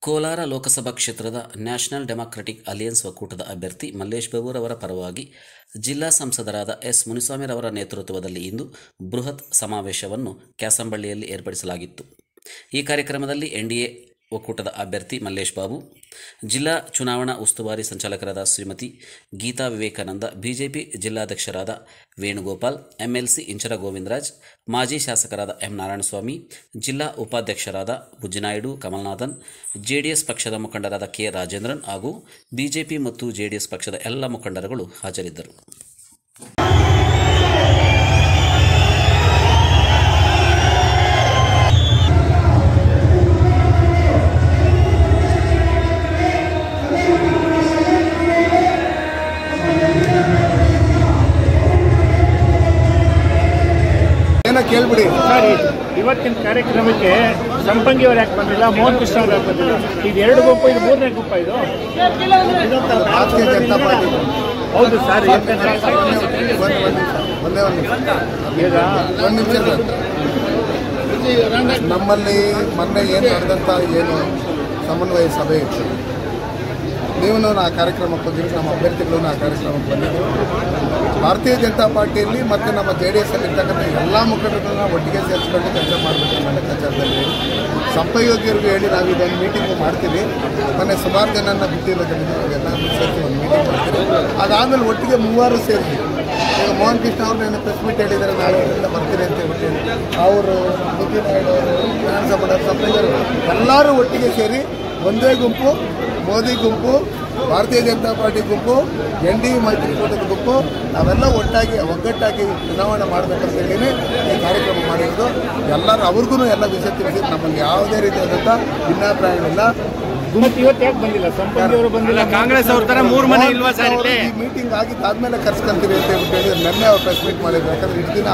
ಕೋಲಾರ ಲೋಕಸಭಾ ಕ್ಷೇತ್ರದ national democratic alliance ಒಕ್ಕೂಟದ ಅಭ್ಯರ್ಥಿ ಮಲ್ಲೇಶ್ ಬೇವೂರ್ ಅವರ ಪರವಾಗಿ ಜಿಲ್ಲಾ ಸಂಸದರಾದ ಎಸ್ ಮುನಿಸ್ವಾಮಿರವರ ನೇತೃತ್ವದಲ್ಲಿ ಇಂದು ಬೃಹತ್ ಸಮಾವೇಶವನ್ನು ಕ್ಯಾಸಂಬಳ್ಳಿಯಲ್ಲಿ ಏರ್ಪಡಿಸಲಾಗಿತ್ತು. ಈ ಕಾರ್ಯಕ್ರಮದಲ್ಲಿ ಎನ್ಡಿಎ ಒಕ್ಕೂಟದ ಅಭ್ಯರ್ಥಿ ಮಲ್ಲೇಶ್ ಬಾಬು, ಜಿಲ್ಲಾ ಚುನಾವಣಾ ಉಸ್ತುವಾರಿ ಸಂಚಾಲಕರಾದ ಶ್ರೀಮತಿ ಗೀತಾ ವಿವೇಕಾನಂದ, ಬಿಜೆಪಿ ಜಿಲ್ಲಾಧ್ಯಕ್ಷರಾದ ವೇಣುಗೋಪಾಲ್, ಎಂಎಲ್ಸಿ ಇಂಚರ ಗೋವಿಂದರಾಜ್, ಮಾಜಿ ಶಾಸಕರಾದ ಎಂ ನಾರಾಯಣಸ್ವಾಮಿ, ಜಿಲ್ಲಾ ಉಪಾಧ್ಯಕ್ಷರಾದ ಬುಜ್ಜಿನಾಯ್ಡು ಕಮಲ್ನಾಥನ್, ಜೆಡಿಎಸ್ ಪಕ್ಷದ ಮುಖಂಡರಾದ ಕೆ ರಾಜೇಂದ್ರನ್ ಹಾಗೂ ಬಿಜೆಪಿ ಮತ್ತು ಜೆಡಿಎಸ್ ಪಕ್ಷದ ಎಲ್ಲ ಮುಖಂಡರುಗಳು ಹಾಜರಿದ್ದರು. ಕೇಳ್ಬಿಡಿ ಸರ್, ಇವತ್ತಿನ ಕಾರ್ಯಕ್ರಮಕ್ಕೆ ಸಂಪಂಗಿ ಅವರು ಯಾಕೆ ಬಂದಿಲ್ಲ, ಮೋಹನ್ ಕೃಷ್ಣ ಅವರು ಯಾಕೆ ಬಂದಿಲ್ಲ? ಇದು ಎರಡು ಗುಂಪು, ಇದು ಮೂರನೇ ಗುಂಪ. ಇದು ಹೌದು ಸರ್. ನಮ್ಮಲ್ಲಿ ಮೊನ್ನೆ ಏನು ನಡೆದಂಥ ಏನು ಸಮನ್ವಯ ಸಭೆ ಇತ್ತು, ನೀವು ಆ ಕಾರ್ಯಕ್ರಮಕ್ಕೆ ಬಂದಿದ್ದು, ನಮ್ಮ ಅಭ್ಯರ್ಥಿಗಳು ಆ ಕಾರ್ಯಕ್ರಮಕ್ಕೆ ಬಂದಿದ್ದರು. ಭಾರತೀಯ ಜನತಾ ಪಾರ್ಟಿಯಲ್ಲಿ ಮತ್ತು ನಮ್ಮ JDS ಇರ್ತಕ್ಕಂಥ ಎಲ್ಲ ಮುಖಂಡರನ್ನ ಒಟ್ಟಿಗೆ ಸೇರಿಸ್ಕೊಂಡು ಕೆಲಸ ಮಾಡಬೇಕು ಅನ್ನೋ ಲೆಕ್ಕಾಚಾರದಲ್ಲಿ ಸಂಪಯೋಗಿಯರಿಗೂ ಹೇಳಿ ನಾವು ಇದೊಂದು ಮೀಟಿಂಗು ಮಾಡ್ತೀವಿ. ಮೊನ್ನೆ ಸುಮಾರು ಜನನ ಬಿಟ್ಟಿರೋದ್ರಿಂದ ನಾವೆಲ್ಲ ಸೇರಿಸಿ ಒಂದು ಮೀಟಿಂಗ್ ಮಾಡ್ತೀವಿ. ಅದಾದಮೇಲೆ ಒಟ್ಟಿಗೆ ಮೂವರು ಸೇರಿದ್ವಿ. ಈಗ ಮೋಹನ್ ಕೃಷ್ಣ ಅವ್ರು ನಾನು ಪ್ರೆಸ್ ಮೀಟ್ ಹೇಳಿದ್ದಾರೆ, ನಾಳೆ ಇದರಿಂದ ಬರ್ತೀನಿ ಅಂತ ಹೇಳ್ಬಿಟ್ಟು ಅವರು, ಬುಜ್ಜಿನಾಯ್ಡು ಅವರು, ವಿಧಾನಸಭಾ ಸಂಪಂಗಿಯವರು ಎಲ್ಲರೂ ಒಟ್ಟಿಗೆ ಸೇರಿ ಒಂದೇ ಗುಂಪು, ಮೋದಿ ಗುಂಪು, ಭಾರತೀಯ ಜನತಾ ಪಾರ್ಟಿ ಗುಂಪು, NDA ಮೈತ್ರಿಕೂಟದ ಗುಂಪು, ನಾವೆಲ್ಲ ಒಗ್ಗಟ್ಟಾಗಿ ಚುನಾವಣೆ ಮಾಡಬೇಕಂತ ಹೇಳಿನೇ ಈ ಕಾರ್ಯಕ್ರಮ ಮಾಡಿರೋದು. ಎಲ್ಲರೂ ಅವ್ರಿಗೂ ಎಲ್ಲ ವಿಷಯ ತಿಳಿಸಿ ನಮ್ಮಲ್ಲಿ ಯಾವುದೇ ರೀತಿಯಾದಂಥ ಭಿನ್ನಾಭಿಪ್ರಾಯಗಳಿಲ್ಲ. ಇವತ್ತು ಯಾಕೆ ಬಂದಿಲ್ಲ? ಸಂಪಂಗಿ ಅವರು ಬಂದಿಲ್ಲ, ಕಾಂಗ್ರೆಸ್ ಅವ್ರ ತರ ಮೂರು ಮನೆ ಇಲ್ವಾ ಸರ್? ಈ ಮೀಟಿಂಗ್ ಆಗಿದ್ದಾದ್ಮೇಲೆ ಕರ್ಸ್ಕೊಂತೀವಿ ಅಂತ ಹೇಳ್ಬಿಟ್ಟು ನಿನ್ನೆ ಅವ್ರು ಪ್ರೆಸ್ ಮೀಟ್ ಮಾಡಿದ್ರು. ಯಾಕಂದ್ರೆ ಇಷ್ಟು ದಿನ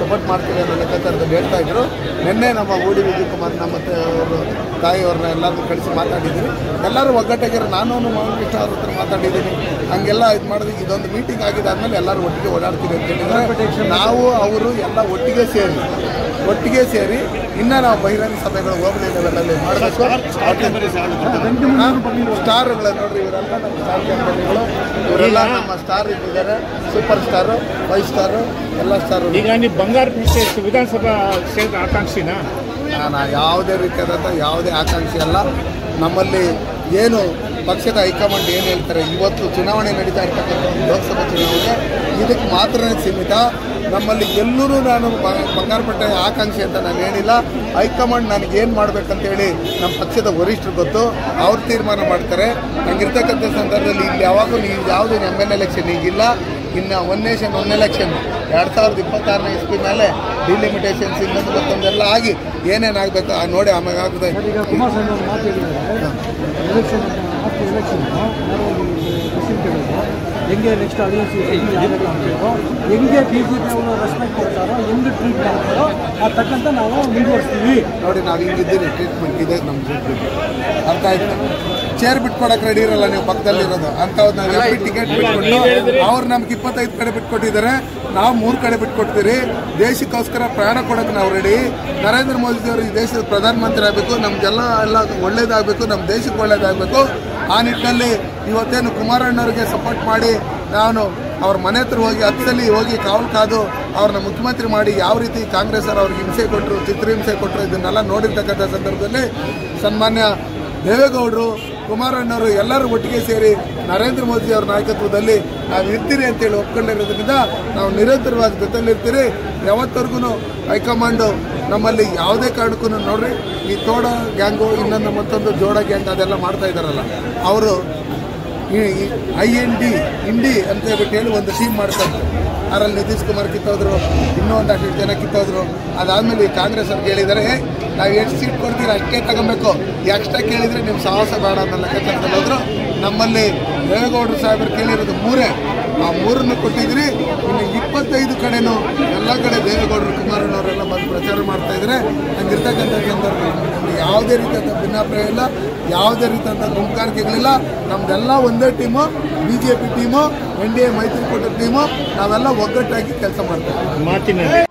ಸಪೋರ್ಟ್ ಮಾಡ್ತೀವಿ ಅನ್ನೋ ಲೆಕ್ಕಾಚಾರದಲ್ಲಿ ಹೇಳ್ತಾ ಇದ್ರು. ನಿನ್ನೆ ನಮ್ಮ ಓಡಿ ವಿಜಯ್ ಕುಮಾರ್ನ ಮತ್ತು ಅವರು ತಾಯಿಯವ್ರನ್ನ ಎಲ್ಲರೂ ಕಳಿಸಿ ಮಾತಾಡಿದ್ದೀನಿ. ಎಲ್ಲರೂ ಒಗ್ಗಟ್ಟಾಗಿರೋ, ನಾನು ಮೋಹನ್ ಕೃಷ್ಣ ಅವ್ರ ಹತ್ರ ಮಾತಾಡಿದ್ದೀನಿ. ಹಂಗೆಲ್ಲ ಇದು ಮಾಡಿದ್ವಿ. ಇದೊಂದು ಮೀಟಿಂಗ್ ಆಗಿದ್ದಾದ್ಮೇಲೆ ಎಲ್ಲರೂ ಒಟ್ಟಿಗೆ ಓಡಾಡ್ತೀವಿ ಅಂತ ಹೇಳಿದ್ರೆ ನಾವು ಅವರು ಎಲ್ಲ ಒಟ್ಟಿಗೆ ಸೇರಿ ಇನ್ನೂ ನಾವು ಬಹಿರಂಗ ಸಭೆಗಳು ಹೋಗಲಿ ಲೆವೆಲಲ್ಲಿ ಮಾಡಬೇಕು. ಸ್ಟಾರ್ಗಳ ನೋಡ್ರಿ, ಇವರೆಲ್ಲ ನಮ್ಮ ಸ್ಟಾರ್ ಕ್ಯಾಂಪೇನ್ಗಳು, ಇವರೆಲ್ಲ ನಮ್ಮ ಸ್ಟಾರ್ ಇದ್ದಾರೆ. ಸೂಪರ್ ಸ್ಟಾರು, 5 ಸ್ಟಾರು, ಎಲ್ಲ ಸ್ಟಾರು. ಈಗ ನೀವು ಬಂಗಾರ ವಿಧಾನಸಭಾ ಕ್ಷೇತ್ರ ಆಕಾಂಕ್ಷಿನ? ನಾನು ಯಾವುದೇ ರೀತಿಯಾದಂಥ ಯಾವುದೇ ಆಕಾಂಕ್ಷಿ ಅಲ್ಲ. ನಮ್ಮಲ್ಲಿ ಏನು ಪಕ್ಷದ ಹೈಕಮಾಂಡ್ ಏನು ಹೇಳ್ತಾರೆ, ಇವತ್ತು ಚುನಾವಣೆ ನಡೀತಾ ಇರ್ತಕ್ಕಂಥ ಲೋಕಸಭಾ ಚುನಾವಣೆ ಇದಕ್ಕೆ ಮಾತ್ರನೇ ಸೀಮಿತ. ನಮ್ಮಲ್ಲಿ ಎಲ್ಲರೂ ನಾನು ಬಂಗಾರಪೇಟೆ ಆಕಾಂಕ್ಷಿ ಅಂತ ನಾನು ಹೇಳಿಲ್ಲ. ಹೈಕಮಾಂಡ್ ನನಗೇನು ಮಾಡಬೇಕಂತೇಳಿ ನಮ್ಮ ಪಕ್ಷದ ವರಿಷ್ಠರು ಗೊತ್ತು, ಅವ್ರು ತೀರ್ಮಾನ ಮಾಡ್ತಾರೆ. ಹಂಗಿರ್ತಕ್ಕಂಥ ಸಂದರ್ಭದಲ್ಲಿ ಇಲ್ಲಿ ಯಾವಾಗಲೂ ನೀವು ಯಾವುದೇ ML ಎಲೆಕ್ಷನ್ ಈಗಿಲ್ಲ. ಇನ್ನು ಒನ್ ನೇಷನ್ ಒನ್ ಎಲೆಕ್ಷನ್ 2026ನೇ ಇಸ್ವಿ ಮೇಲೆ ಡಿಲಿಮಿಟೇಷನ್ಸ್ ಇನ್ನೊಂದು ಮತ್ತೊಂದೆಲ್ಲ ಆಗಿ ಏನೇನಾಗಬೇಕು ನೋಡಿ ಆಮೇಲೆ ಆಗುತ್ತೆ. ಹೆಂಗೆ ನೆಕ್ಸ್ಟ್ ಅಲಿಯನ್ಸ್ ಹೆಂಗೆ BJP ಅವರು ರೆಸ್ಪೆಕ್ಟ್ ಕೊಡ್ತಾರೋ, ಹೆಂಗೆ ಟ್ರೀಟ್ ಮಾಡ್ತಾರೋ ಅದು ತಕ್ಕಂತ ನಾವು ಮುಂದುವರಿಸ್ತೀವಿ. ನೋಡಿ, ನಾವು ಹಿಂಗಿದ್ದೀರಿ, ಟ್ರೀಟ್ಮೆಂಟ್ ಇದೆ ನಮ್ಮ ಟ್ರೀಟ್ಮೆಂಟ್. ಅರ್ಥ ಆಯ್ತು? ಚೇರ್ ಬಿಟ್ಕೊಡಕ್ಕೆ ರೆಡಿ ಇರಲ್ಲ ನೀವು ಪಕ್ಕದಲ್ಲಿರೋದು ಅಂಥವ್ರು. ನಾವು MP ಟಿಕೆಟ್ ಬಿಟ್ಕೊಟ್ಟು ಅವ್ರು ನಮ್ಗೆ 25 ಕಡೆ ಬಿಟ್ಕೊಟ್ಟಿದ್ದಾರೆ, ನಾವು 3 ಕಡೆ ಬಿಟ್ಕೊಡ್ತೀರಿ. ದೇಶಕ್ಕೋಸ್ಕರ ಪ್ರಾಣ ಕೊಡೋಕೆ ನಾವು ರೆಡಿ. ನರೇಂದ್ರ ಮೋದಿಯವರು ಈ ದೇಶದ ಪ್ರಧಾನಮಂತ್ರಿ ಆಗಬೇಕು, ನಮಗೆಲ್ಲ ಒಳ್ಳೇದಾಗಬೇಕು, ನಮ್ಮ ದೇಶಕ್ಕೆ ಒಳ್ಳೇದಾಗಬೇಕು. ಆ ನಿಟ್ಟಿನಲ್ಲಿ ಇವತ್ತೇನು ಕುಮಾರಣ್ಣವ್ರಿಗೆ ಸಪೋರ್ಟ್ ಮಾಡಿ ನಾನು ಅವ್ರ ಮನೆ ಹತ್ರ ಹೋಗಿ 10 ಸಲ ಹೋಗಿ ಕಾವಲು ಕಾದು ಅವ್ರನ್ನ ಮುಖ್ಯಮಂತ್ರಿ ಮಾಡಿ ಯಾವ ರೀತಿ ಕಾಂಗ್ರೆಸ್ ಅವ್ರಿಗೆ ಹಿಂಸೆ ಕೊಟ್ಟರು, ಚಿತ್ರಹಿಂಸೆ ಕೊಟ್ಟರು, ಇದನ್ನೆಲ್ಲ ನೋಡಿರ್ತಕ್ಕಂಥ ಸಂದರ್ಭದಲ್ಲಿ ಸನ್ಮಾನ್ಯ ದೇವೇಗೌಡರು, ಕುಮಾರಣ್ಣವರು ಎಲ್ಲರೂ ಒಟ್ಟಿಗೆ ಸೇರಿ ನರೇಂದ್ರ ಮೋದಿ ಅವರ ನಾಯಕತ್ವದಲ್ಲಿ ನಾವು ಇರ್ತೀರಿ ಅಂತೇಳಿ ಒಪ್ಕೊಂಡಿರೋದ್ರಿಂದ ನಾವು ನಿರಂತರವಾಗಿ ಜೊತೆಲಿರ್ತೀರಿ. ಯಾವತ್ತವರೆಗೂ ಹೈಕಮಾಂಡು ನಮ್ಮಲ್ಲಿ ಯಾವುದೇ ಕಾರಣಕ್ಕೂ ನೋಡ್ರಿ, ಈ ತೋಡ ಗ್ಯಾಂಗು, ಇನ್ನೊಂದು ಮತ್ತೊಂದು ಜೋಡ ಗ್ಯಾಂಗ್ ಅದೆಲ್ಲ ಮಾಡ್ತಾ ಇದ್ದಾರಲ್ಲ, ಅವರು IND ಅಂತ ಹೇಳ್ಬಿಟ್ಟು ಒಂದು ಟೀಮ್ ಮಾಡ್ತಾರೆ. ಅದರಲ್ಲಿ ನಿತೀಶ್ ಕುಮಾರ್ ಕಿತ್ತೋದ್ರು, ಇನ್ನೂ ಒಂದಷ್ಟು ಜನ ಕಿತ್ತೋದ್ರು. ಅದಾದಮೇಲೆ ಈ ಕಾಂಗ್ರೆಸ್ ಅವ್ರಿಗೆ ಹೇಳಿದ್ದಾರೆ, ನಾವು ಎಷ್ಟು ಸೀಟ್ ಕೊಡ್ತೀರ ಅಷ್ಟೇ ತಗೊಬೇಕು, ಎಕ್ಸ್ಟ್ರಾ ಕೇಳಿದರೆ ನಿಮ್ಮ ಸಾಹಸ ಬೇಡ ಅನ್ನೋ ಲೆಕ್ಕಾಚಾರದಲ್ಲಿ ಹೋದ್ರು. ನಮ್ಮಲ್ಲಿ ದೇವೇಗೌಡರು ಸಾಹೇಬರು ಕೇಳಿರೋದು 3, ಆ 3 ಕೊಟ್ಟಿದ್ರಿ. ಇನ್ನು 25 ಕಡೆನೂ ಎಲ್ಲ ಕಡೆ ದೇವೇಗೌಡರು, ಕುಮಾರಣ್ಣವರೆಲ್ಲ ಬಂದು ಪ್ರಚಾರ ಮಾಡ್ತಾ ಇದ್ದಾರೆ. ಹಂಗಿರ್ತಕ್ಕಂಥ ಸಂದರ್ಭದಲ್ಲಿ ಯಾವುದೇ ರೀತಿಯಾದ ಭಿನ್ನಾಭಿಪ್ರಾಯ ಇಲ್ಲ, ಯಾವುದೇ ರೀತಿಯಾದ ಗುಂಪುಗಾರಿಕೆಗಳಿಲ್ಲ. ನಮ್ದೆಲ್ಲ ಒಂದೇ ಟೀಮು, BJP ಟೀಮು, NDA ಮೈತ್ರಿಕೂಟ ಟೀಮು, ನಾವೆಲ್ಲ ಒಗ್ಗಟ್ಟಾಗಿ ಕೆಲಸ ಮಾಡ್ತೀವಿ.